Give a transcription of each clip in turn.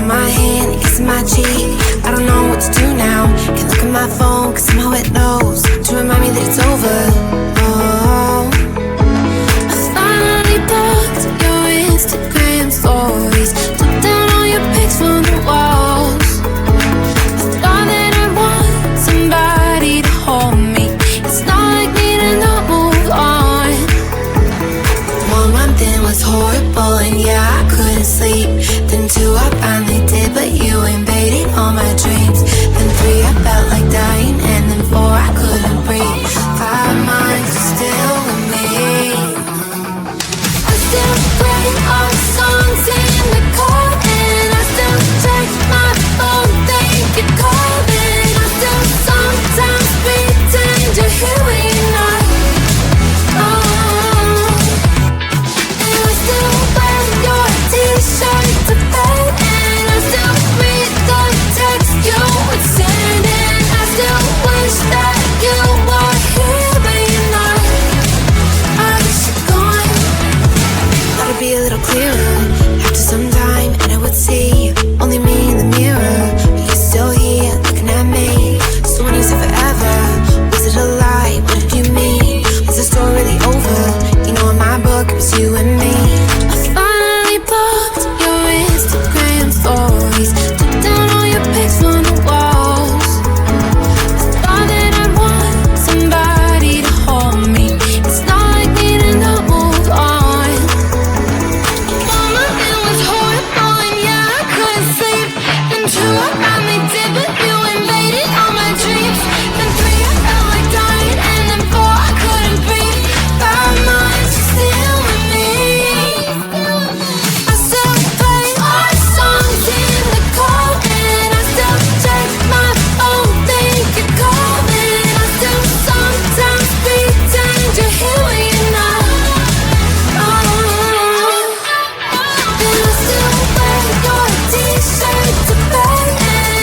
on my hand, it's my cheek. I don't know what to do now. Can't look at my phone, cause somehow it knows to remind me that it's over. Oh, I finally blocked your Instagram stories, took down all your pics from the walls. I thought that I want somebody to hold me. It's not like me to not move on. 1 month in was horrible, and yeah, I couldn't sleep. Then 2, I finally did, but you invaded all my dreams. Then 3, I felt like dying, and then 4, I couldn't breathe. 5 months, you're still with me. I still play our songs in the car, and I still check my phone, think you're calling. I still sometimes pretend you're here when you're not. And I still wear your t-shirt to bed, and I still read the text you would send, and I still wish that you were here but you're not. I wish you're gone. Thought it'd be a little clearer after some time, and I would see only me in the mirror, but you're still here looking at me. So when you said forever, was it a lie? What did you mean? Was the story really over? You know, in my book it was you and me. I finally blocked your Instagram stories, took down all your pics from the walls. I thought that I'd want somebody to hold me. It's not like me to not move on. Mama, it was horrible, and yeah, I couldn't sleep. Then 2, I finally did, but you invaded all my dreams. Then 3, I felt like dying, and then 4, I couldn't breathe. 5 months, you're still with me. I still play our songs in the car, and I still check my phone, think you're calling. I still sometimes pretend you're here when you're not. And I still wear your t-shirt to bed, and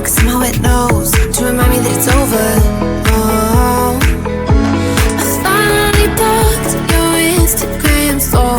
'cause somehow it knows to remind me that it's over. Oh, I finally blocked your Instagram story.